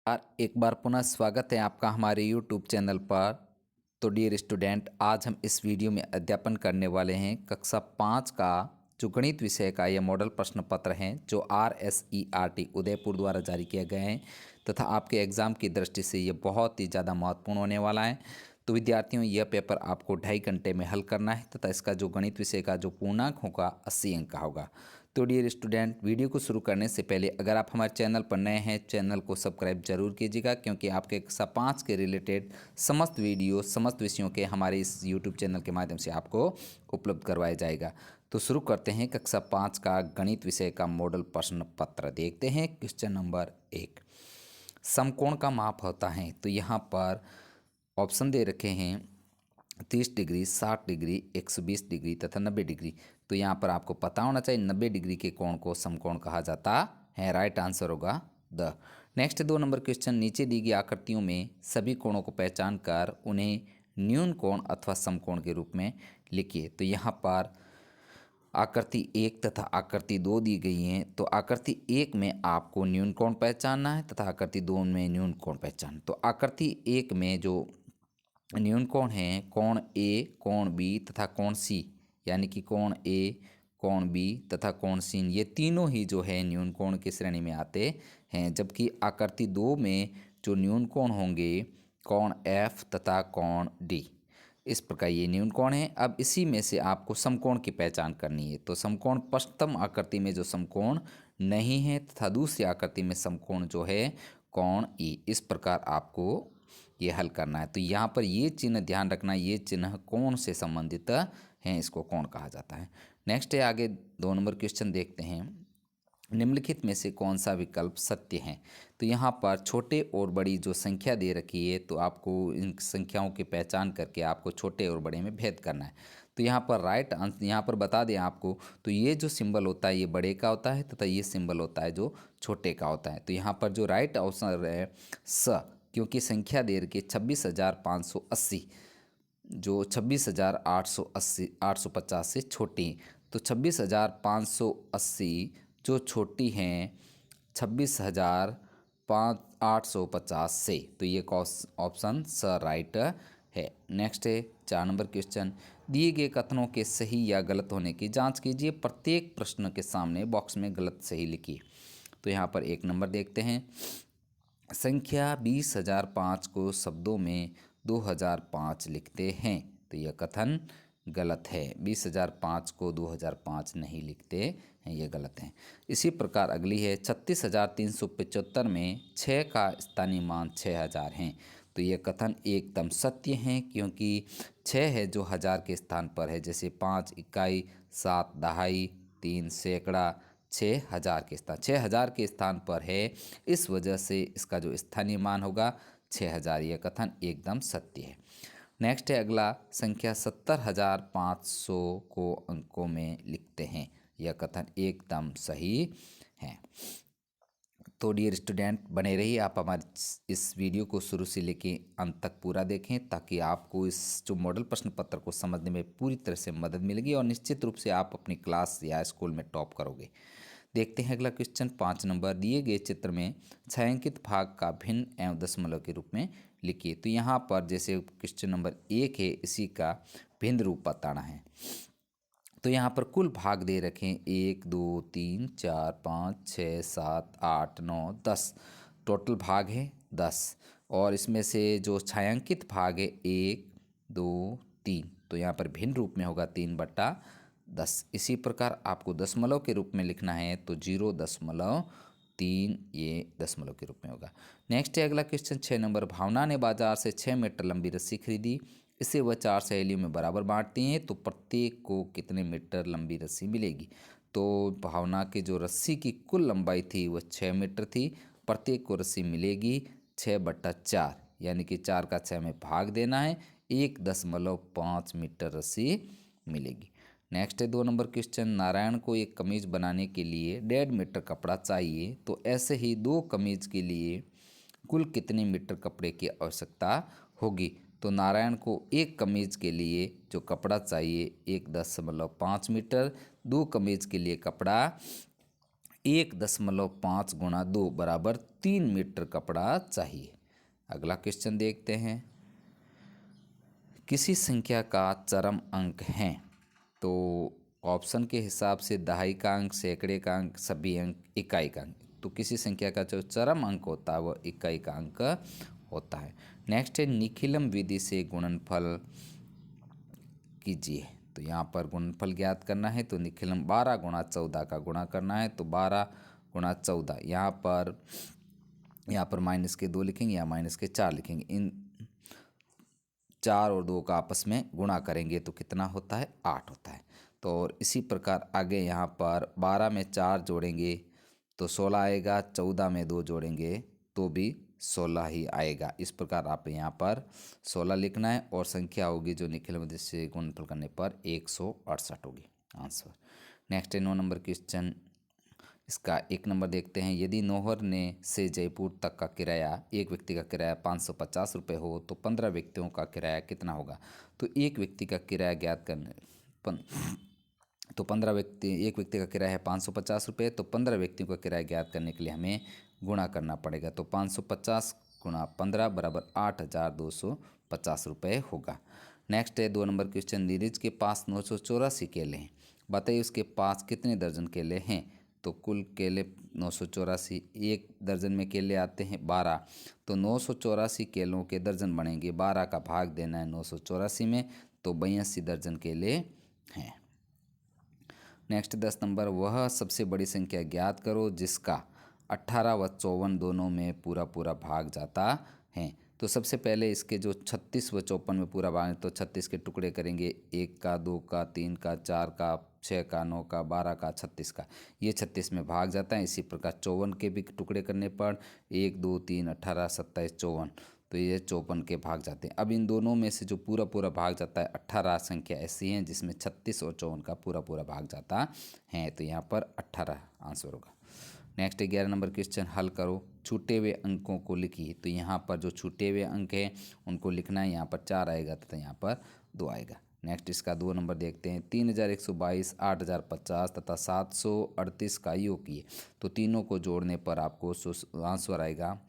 एक बार पुनः स्वागत है आपका हमारे YouTube चैनल पर। तो डियर स्टूडेंट, आज हम इस वीडियो में अध्यापन करने वाले हैं कक्षा 5 का जो गणित विषय का यह मॉडल प्रश्न पत्र हैं जो RSERT उदयपुर द्वारा जारी किए गए हैं तथा आपके एग्ज़ाम की दृष्टि से ये बहुत ही ज़्यादा महत्वपूर्ण होने वाला है। तो विद्यार्थियों, यह पेपर आपको 2.5 घंटे में हल करना है तथा इसका जो गणित विषय का जो पूर्णांक होगा 80 अंक का होगा। तो डियर स्टूडेंट, वीडियो को शुरू करने से पहले अगर आप हमारे चैनल पर नए हैं, चैनल को सब्सक्राइब जरूर कीजिएगा क्योंकि आपके कक्षा 5 के रिलेटेड समस्त वीडियो समस्त विषयों के हमारे इस यूट्यूब चैनल के माध्यम से आपको उपलब्ध करवाया जाएगा। तो शुरू करते हैं कक्षा 5 का गणित विषय का मॉडल प्रश्न पत्र। देखते हैं क्वेश्चन नंबर 1। समकोण का माप होता है। तो यहाँ पर ऑप्शन दे रखे हैं 30 डिग्री, 60 डिग्री, 120 डिग्री तथा 90 डिग्री। तो यहाँ पर आपको पता होना चाहिए 90 डिग्री के कोण को समकोण कहा जाता है। राइट आंसर होगा द। नेक्स्ट 2 नंबर क्वेश्चन, नीचे दी गई आकृतियों में सभी कोणों को पहचान कर उन्हें न्यून कोण अथवा समकोण के रूप में लिखिए। तो यहाँ पर आकृति 1 तथा आकृति 2 दी गई हैं। तो आकृति 1 में आपको न्यून कोण पहचानना है तथा आकृति 2 में न्यून कोण पहचान। तो आकृति 1 में जो न्यून कोण हैं, कोण ए, कोण बी तथा कोण सी, यानी कि कोण ए, कोण बी तथा कोण सी, ये तीनों ही जो है न्यून कोण की श्रेणी में आते हैं। जबकि आकृति 2 में जो न्यून कोण होंगे कोण एफ तथा कोण डी, इस प्रकार ये न्यून कोण है। अब इसी में से आपको समकोण की पहचान करनी है। तो समकोण प्रथम आकृति में जो समकोण नहीं है तथा दूसरी आकृति में समकोण जो है कोण ई, इस प्रकार आपको ये हल करना है। तो यहाँ पर ये चिन्ह ध्यान रखना, ये चिन्ह कोण से संबंधित हैं, इसको कोण कहा जाता है। नेक्स्ट है आगे 2 नंबर क्वेश्चन देखते हैं। निम्नलिखित में से कौन सा विकल्प सत्य है। तो यहाँ पर छोटे और बड़ी जो संख्या दे रखी है, तो आपको इन संख्याओं की पहचान करके आपको छोटे और बड़े में भेद करना है। तो यहाँ पर राइट आंसर यहाँ पर बता दें आपको, तो ये जो सिंबल होता है ये बड़े का होता है तथा ये सिंबल होता है जो छोटे का होता है। तो यहाँ पर जो राइट आंसर है स, क्योंकि संख्या दे रखी है 26,580, जो 26,880 850 से छोटी। तो 26,580 जो छोटी हैं 26,850 से, तो ये ऑप्शन स राइट है। नेक्स्ट है 4 नंबर क्वेश्चन, दिए गए कथनों के सही या गलत होने की जांच कीजिए। प्रत्येक प्रश्न के सामने बॉक्स में गलत सही लिखिए। तो यहाँ पर 1 नंबर देखते हैं, संख्या 20,005 को शब्दों में 2005 लिखते हैं। तो यह कथन गलत है। 20,005 को 2005 नहीं लिखते हैं, ये गलत है। इसी प्रकार अगली है 36,375 में 6 का स्थानीय मान 6,000 हैं। तो ये कथन एकदम सत्य है क्योंकि 6 है जो हज़ार के स्थान पर है, जैसे 5 इकाई, 7 दहाई, 3 सैकड़ा, 6,000 के स्थान 6,000 के स्थान पर है। इस वजह से इसका जो स्थानीय मान होगा 6,000। यह कथन एकदम सत्य है। नेक्स्ट है अगला, संख्या 70,500 को अंकों में लिखते हैं। यह कथन एकदम सही है। तो डियर स्टूडेंट, बने रहिए आप हमारे इस वीडियो को शुरू से लेके अंत तक पूरा देखें ताकि आपको इस जो मॉडल प्रश्न पत्र को समझने में पूरी तरह से मदद मिलेगी और निश्चित रूप से आप अपनी क्लास या स्कूल में टॉप करोगे। देखते हैं अगला क्वेश्चन 5 नंबर, दिए गए चित्र में छायांकित भाग का भिन्न एवं दशमलव के रूप में लिखिए। तो यहाँ पर जैसे क्वेश्चन नंबर 1 है, इसी का भिन्न रूप बताना है। तो यहाँ पर कुल भाग दे रखे हैं 1 2 3 4 5 6 7 8 9 10, टोटल भाग है 10। और इसमें से जो छायांकित भाग है 1 2 3, तो यहाँ पर भिन्न रूप में होगा 3/10। इसी प्रकार आपको दशमलव के रूप में लिखना है तो 0.3, ये दशमलव के रूप में होगा। नेक्स्ट है अगला क्वेश्चन 6 नंबर, भावना ने बाजार से 6 मीटर लंबी रस्सी खरीदी। इसे वह 4 सहेलियों में बराबर बांटती हैं, तो प्रत्येक को कितने मीटर लंबी रस्सी मिलेगी। तो भावना की जो रस्सी की कुल लंबाई थी वह 6 मीटर थी। प्रत्येक को रस्सी मिलेगी 6/4, यानी कि 4 का 6 में भाग देना है, 1.5 मीटर रस्सी मिलेगी। नेक्स्ट है 2 नंबर क्वेश्चन, नारायण को एक कमीज बनाने के लिए 1.5 मीटर कपड़ा चाहिए। तो ऐसे ही 2 कमीज के लिए कुल कितने मीटर कपड़े की आवश्यकता होगी। तो नारायण को एक कमीज के लिए जो कपड़ा चाहिए 1.5 मीटर, 2 कमीज के लिए कपड़ा 1.5 गुणा 2 बराबर 3 मीटर कपड़ा चाहिए। अगला क्वेश्चन देखते हैं। किसी संख्या का चरम अंक है, तो ऑप्शन के हिसाब से दहाई का अंक, सैकड़े का अंक, सभी अंक, इकाई का अंक। तो किसी संख्या का जो चरम अंक होता है वह इकाई का अंक होता है। नेक्स्ट है निखिलम विधि से गुणनफल कीजिए। तो यहाँ पर गुणनफल ज्ञात करना है, तो निखिलम 12 गुणा 14 का गुणा करना है। तो 12 गुणा 14, यहाँ पर माइनस के 2 लिखेंगे या माइनस के 4 लिखेंगे। इन 4 और 2 का आपस में गुणा करेंगे तो कितना होता है, 8 होता है। तो और इसी प्रकार आगे यहाँ पर 12 में 4 जोड़ेंगे तो 16 आएगा, 14 में 2 जोड़ेंगे तो भी 16 ही आएगा। इस प्रकार आप यहाँ पर 16 लिखना है और संख्या होगी जो निखिल मध्य से गुणनफल करने पर 168 होगी आंसर। नेक्स्ट है 9 नंबर क्वेश्चन। इसका 1 नंबर देखते हैं। यदि नौहर ने से जयपुर तक का किराया, एक व्यक्ति का किराया 550 रुपये हो तो 15 व्यक्तियों का किराया कितना होगा। तो एक व्यक्ति का किराया ज्ञात करने तो 15 व्यक्ति, एक व्यक्ति का किराया है 550 रुपये, तो 15 व्यक्तियों का किराया ज्ञात करने के लिए हमें गुणा करना पड़ेगा। तो 550 गुणा 15 बराबर 8,250 रुपये होगा। नेक्स्ट है 2 नंबर क्वेश्चन। नीरज के पास 984 केले हैं, बताइए उसके पास कितने दर्जन केले हैं। तो कुल केले 984, एक दर्जन में केले आते हैं 12, तो 984 केलों के दर्जन बनेंगे। 12 का भाग देना है 984 में, तो 82 दर्जन केले हैं। Next 10 number. वह सबसे बड़ी संख्या ज्ञात करो जिसका 18 व 54 दोनों में पूरा पूरा भाग जाता है। तो सबसे पहले इसके जो 36 व 54 में पूरा भाग, तो 36 के टुकड़े करेंगे, 1 का, 2 का, 3 का, 4 का, 6 का, 9 का, 12 का, 36 का, ये 36 में भाग जाता है। इसी प्रकार 54 के भी टुकड़े करने पर 1, 2, 3, 18, 27, 54, तो ये 54 के भाग जाते हैं। अब इन दोनों में से जो पूरा पूरा भाग जाता है 18 संख्या ऐसी हैं जिसमें 36 और 54 का पूरा पूरा भाग जाता है, तो यहाँ पर 18 आंसर होगा। नेक्स्ट 11 नंबर क्वेश्चन हल करो, छूटे हुए अंकों को लिखिए। तो यहाँ पर जो छूटे हुए अंक हैं उनको लिखना है। यहाँ पर 4 आएगा तथा यहाँ पर 2 आएगा। नेक्स्ट इसका 2 नंबर देखते हैं। 3122, 8050 तथा 738 का योग किए। तो तीनों को जोड़ने पर आपको आंसर आएगा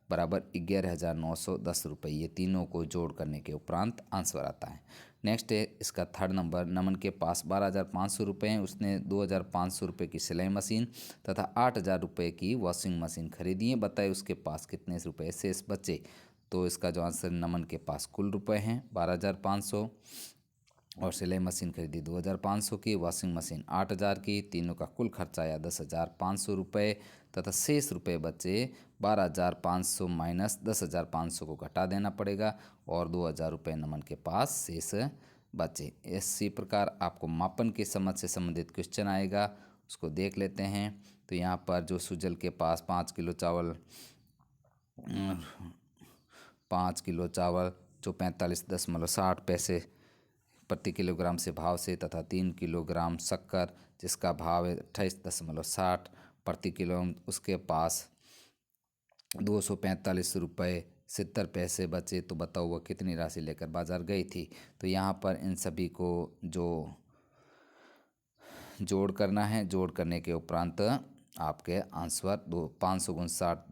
बराबर 11,910 रुपये। ये तीनों को जोड़ करने के उपरांत आंसर आता है। नेक्स्ट है इसका 3rd नंबर। नमन के पास 12,500 रुपये हैं, उसने 2,500 रुपये की सिलाई मशीन तथा 8,000 रुपये की वॉशिंग मशीन खरीदी है, बताए उसके पास कितने रुपये शेष बचे। तो इसका जो आंसर, नमन के पास कुल रुपए हैं 12,500 और सिलाई मशीन खरीदी 2,500 की, वॉशिंग मशीन 8,000 की, तीनों का कुल खर्चा आया 10,500 रुपये तथा शेष रुपये बचे 12,500 माइनस 10,500 को घटा देना पड़ेगा और 2,000 रुपये नमन के पास शेष बचे। इसी प्रकार आपको मापन की समझ से संबंधित क्वेश्चन आएगा, उसको देख लेते हैं। तो यहाँ पर जो सुजल के पास 5 किलो चावल 5 किलो चावल जो 45.60 पैसे प्रति किलोग्राम से भाव से तथा 3 किलोग्राम शक्कर जिसका भाव है 28.60 प्रति किलो, उसके पास 245 रुपये 70 पैसे बचे। तो बताओ वह कितनी राशि लेकर बाजार गई थी। तो यहाँ पर इन सभी को जो जोड़ करना है, जोड़ करने के उपरांत आपके आंसर 559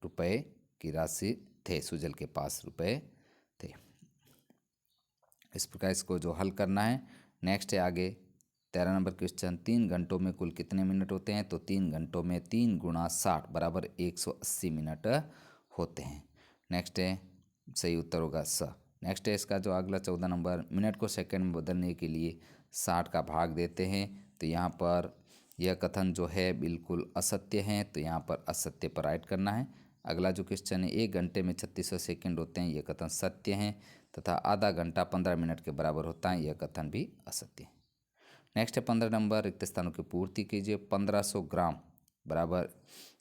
रुपये की राशि थे, सुजल के पास रुपये थे। इस प्रकार इसको जो हल करना है। नेक्स्ट है आगे 13 नंबर क्वेश्चन। 3 घंटों में कुल कितने मिनट होते हैं। तो 3 घंटों में 3 गुणा 60 बराबर 180 मिनट होते हैं। नेक्स्ट है सही उत्तर होगा स। नेक्स्ट है इसका जो अगला 14 नंबर। मिनट को सेकंड में बदलने के लिए 60 का भाग देते हैं। तो यहाँ पर यह कथन जो है बिल्कुल असत्य है, तो यहाँ पर असत्य पर राइट करना है। अगला जो क्वेश्चन है 1 घंटे में 3600 सेकेंड होते हैं, यह कथन सत्य है तथा आधा घंटा 15 मिनट के बराबर होता है, यह कथन भी असत्य है। नेक्स्ट है 15 नंबर। रिक्त स्थानों की पूर्ति कीजिए। 1500 ग्राम बराबर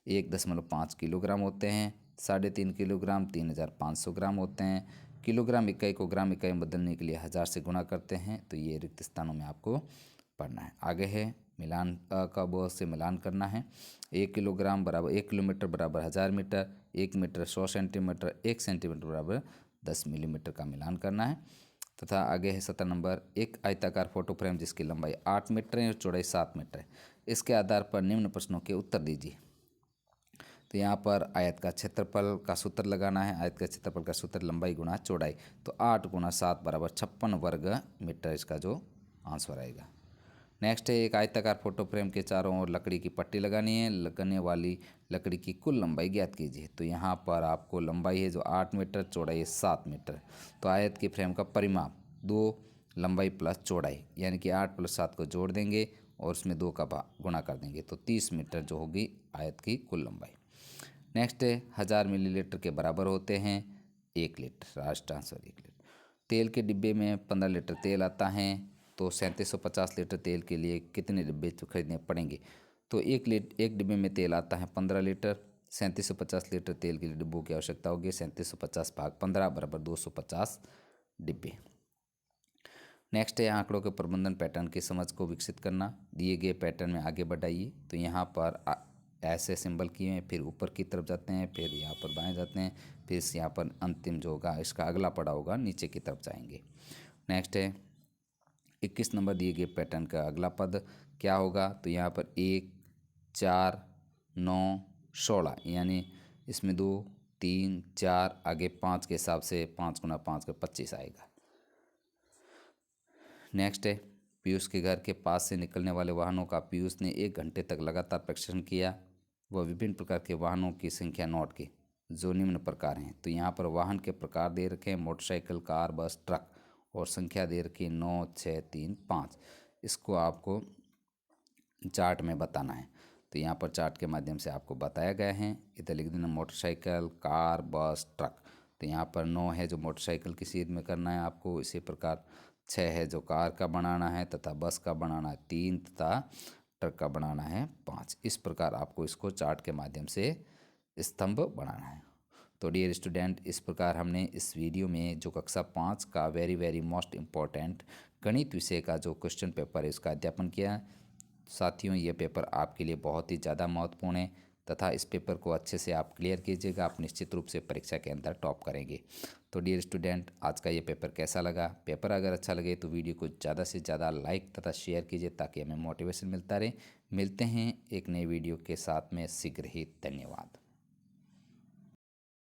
1.5 किलोग्राम होते हैं। 3.5 किलोग्राम 3,500 ग्राम होते हैं। किलोग्राम इकाई को ग्राम इकाई में बदलने के लिए 1000 से गुणा करते हैं। तो ये रिक्त स्थानों में आपको पढ़ना है। आगे है मिलान का बहुत से मिलान करना है। 1 किलोग्राम बराबर 1 किलोमीटर बराबर 1000 मीटर, 1 मीटर 100 सेंटीमीटर, 1 सेंटीमीटर बराबर 10 मिलीमीटर का मिलान करना है। तथा आगे है 17 नंबर। एक आयताकार फोटो फ्रेम जिसकी लंबाई 8 मीटर है और चौड़ाई 7 मीटर है, इसके आधार पर निम्न प्रश्नों के उत्तर दीजिए। तो यहाँ पर आयत का क्षेत्रफल का सूत्र लगाना है। आयत का क्षेत्रफल का सूत्र लंबाई गुणा चौड़ाई, तो 8 गुणा 7 बराबर 56 वर्ग मीटर इसका जो आंसर आएगा। नेक्स्ट है, एक आयताकार फोटो फ्रेम के चारों ओर लकड़ी की पट्टी लगानी है। लगने वाली लकड़ी की कुल लंबाई ज्ञात कीजिए। तो यहाँ पर आपको लंबाई है जो 8 मीटर, चौड़ाई है 7 मीटर। तो आयत के फ्रेम का परिमाप 2 लंबाई प्लस चौड़ाई, यानी कि 8 + 7 को जोड़ देंगे और उसमें 2 का गुणा कर देंगे, तो 30 मीटर जो होगी आयत की कुल लंबाई। नेक्स्ट है, 1000 मिलीलीटर के बराबर होते हैं 1 लीटर। राष्ट्र आंसर 1 लीटर। तेल के डिब्बे में 15 लीटर तेल आता है, तो 3750 लीटर तेल के लिए कितने डिब्बे खरीदने पड़ेंगे। तो एक डिब्बे में तेल आता है 15 लीटर। 3750 लीटर तेल के लिए डिब्बों की आवश्यकता होगी 3750 भाग 15 बराबर 250 डिब्बे। नेक्स्ट है, आंकड़ों के प्रबंधन पैटर्न की समझ को विकसित करना। दिए गए पैटर्न में आगे बढ़ाइए। तो यहाँ पर ऐसे सिंबल किए हैं, फिर ऊपर की तरफ जाते हैं, फिर यहाँ पर बाएं जाते हैं, फिर यहाँ पर अंतिम जो होगा इसका अगला पड़ा होगा नीचे की तरफ जाएंगे। नेक्स्ट है, 21 नंबर दिए गए पैटर्न का अगला पद क्या होगा। तो यहाँ पर 1, 4, 9, 16, यानी इसमें 2, 3, 4 आगे 5 के हिसाब से 5 गुना 5 का 25 आएगा। नेक्स्ट है, पीयूष के घर के पास से निकलने वाले वाहनों का पीयूष ने 1 घंटे तक लगातार परीक्षण किया। वह विभिन्न प्रकार के वाहनों की संख्या नोट की जो निम्न प्रकार हैं। तो यहाँ पर वाहन के प्रकार दे रखे हैं, मोटरसाइकिल, कार, बस, ट्रक, और संख्या दे रखी है 9, 6, 3, 5। इसको आपको चार्ट में बताना है। तो यहाँ पर चार्ट के माध्यम से आपको बताया गया है। इधर लिख देना मोटरसाइकिल, कार, बस, ट्रक। तो यहाँ पर 9 है जो मोटरसाइकिल की सीध में करना है आपको। इसी प्रकार 6 है जो कार का बनाना है, तथा बस का बनाना है 3, तथा ट्रक का बनाना है 5। इस प्रकार आपको इसको चार्ट के माध्यम से स्तंभ बनाना है। तो डियर स्टूडेंट, इस प्रकार हमने इस वीडियो में जो कक्षा 5 का वेरी मोस्ट इम्पॉर्टेंट गणित विषय का जो क्वेश्चन पेपर है इसका अध्यापन किया। साथियों, ये पेपर आपके लिए बहुत ही ज़्यादा महत्वपूर्ण है, तथा इस पेपर को अच्छे से आप क्लियर कीजिएगा, आप निश्चित रूप से परीक्षा के अंदर टॉप करेंगे। तो डियर स्टूडेंट, आज का ये पेपर कैसा लगा। पेपर अगर अच्छा लगे तो वीडियो को ज़्यादा से ज़्यादा लाइक तथा शेयर कीजिए ताकि हमें मोटिवेशन मिलता रहे। मिलते हैं एक नई वीडियो के साथ में शीघ्र ही। धन्यवाद।